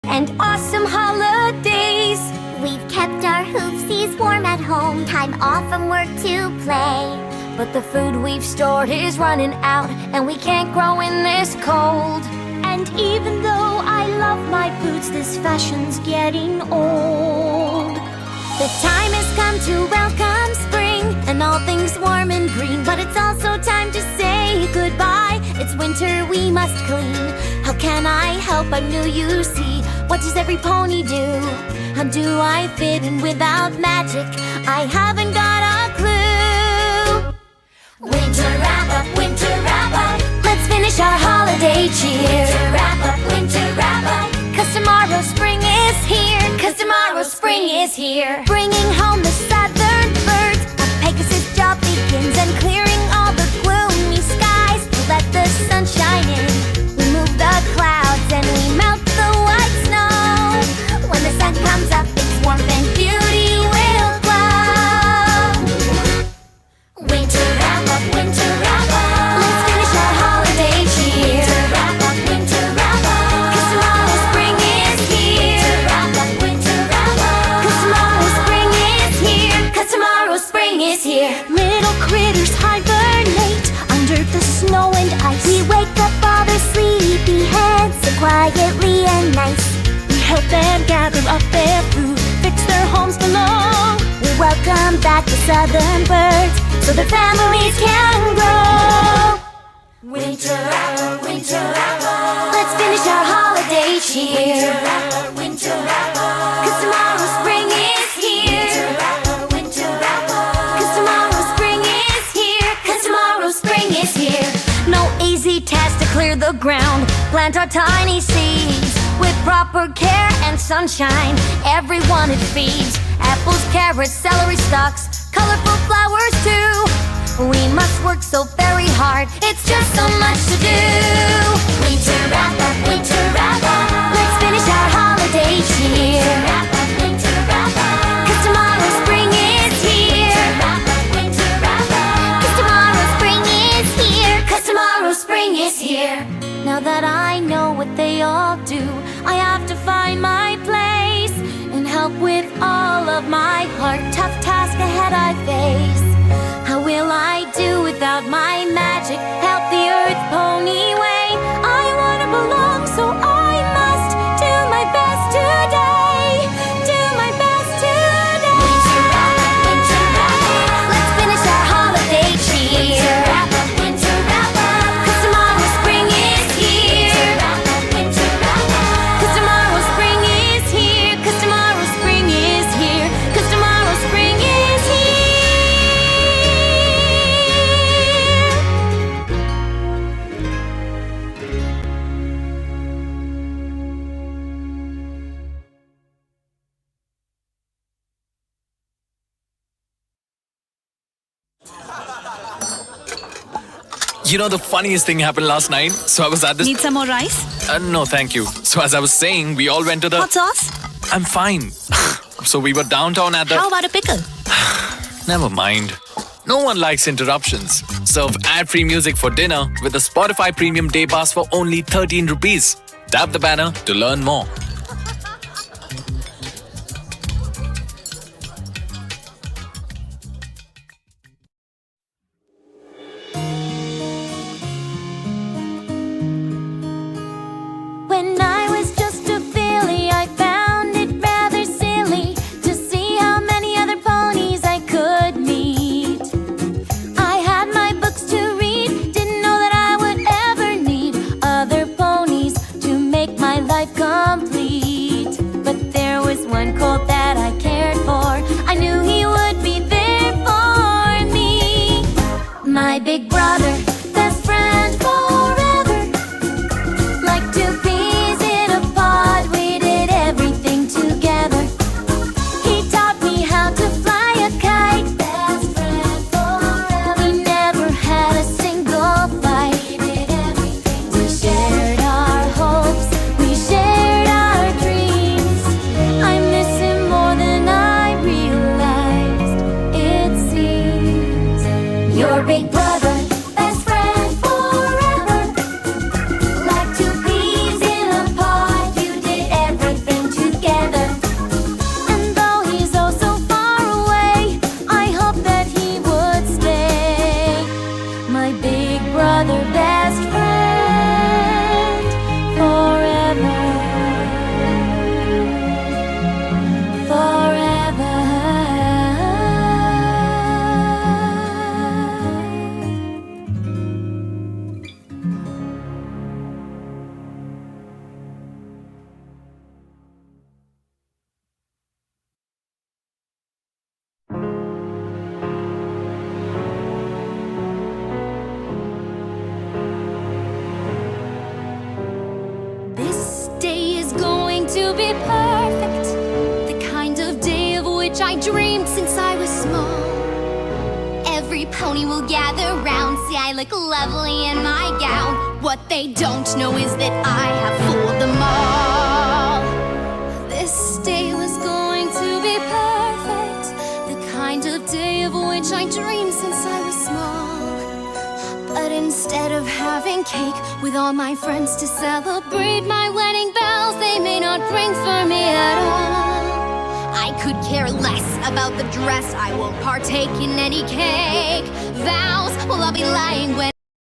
and awesome holidays. We've kept our hoofsies warm at home, time off from work to play. But the food we've stored is running out, and we can't grow in this cold. And even though I love my boots, this fashion's getting old. The time has come to welcome spring and all things warm and green. But it's also time to say goodbye. It's winter, we must clean. How can I help? I'm new, you see. What does every pony do? How do I fit in without magic? I haven't got a clue. Winter wrap up, winter wrap up. Let's finish our holiday cheer. Winter wrap up, winter wrap up. 'Cause tomorrow spring is here. 'Cause tomorrow spring is here. Bringing home the southern birds. A Pegasus job begins, and clearing all the gloomy skies to let the sun shine in. We move the clouds and we melt the white snow. When the sun comes up, its warmth and beauty will glow. Winter wrap up, winter wrap up. Let's finish our holiday cheer. Winter wrap up, winter wrap up. 'Cause tomorrow spring is here. Winter wrap up, winter wrap up. 'Cause tomorrow spring is here. 'Cause tomorrow spring is here. Little critters hibernate under the snow and ice. We wake up all their sleepy heads so quietly and nice. We help them gather up their food, fix their homes below. We welcome back the southern birds so their families can grow. Winter wrap up, winter wrap up. Let's finish our holiday cheer. Winter wrap up, winter wrap up. 'Cause tomorrow spring is here. Winter wrap up, winter wrap up. 'Cause tomorrow spring is here. 'Cause tomorrow spring is here. No easy task to clear the ground, plant our tiny seeds. With proper care and sunshine, everyone it feeds. Apples, carrots, celery stalks, colorful flowers too. We must work so very hard, it's just so much to do. Winter wrap up, winter wrap up. Let's finish our holiday cheer. Winter wrap up, winter wrap up. 'Cause tomorrow spring is here. Winter wrap up, winter wrap up. 'Cause tomorrow spring is here. 'Cause tomorrow spring is here. Now that I know what they all do, I have to find my place and help with all of my heart. Tough task ahead I face. How will I do without my magic? Help the earth pony way. I wanna belong, so I must do my best today. Do my best today. Winter wrap up, winter wrap up. Let's finish our holiday cheer. Winter wrap up, winter wrap up. 'Cause tomorrow spring is here. Winter wrap up, winter wrap up. 'Cause tomorrow spring is here. 'Cause tomorrow spring is here. 'Cause tomorrow spring is here. You know, the funniest thing happened last night. So I was at this... Need some more rice? No, thank you. So as I was saying, we all went to the... Hot sauce? I'm fine. So we were downtown at the... How about a pickle? Never mind. No one likes interruptions. Serve ad-free music for dinner with a Spotify Premium Day Pass for only 13 rupees. Tap the banner to learn more. When I was just a filly, I found it rather silly to see how many other ponies I could meet. I had my books to read, didn't know that I would ever need other ponies to make my life complete. But there was one colt that I cared for, I knew he would be there for me. My big brother, best friend forever, like two peas in a pod, we did everything together. He taught me how to fly a kite, best friend forever. We never had a single fight. We did everything. We shared our hopes, we shared our dreams. I miss him dreamed since I was small. Every pony will gather round. See, I look lovely in my gown. What they don't know is that I have fooled them all. This day was going to be perfect, the kind of day of which I dreamed since I was small. But instead of having cake with all my friends to celebrate my wedding bells, they may not ring for me at all. I could care less about the dress, I won't partake in any cake. Vows, well, I'll be lying when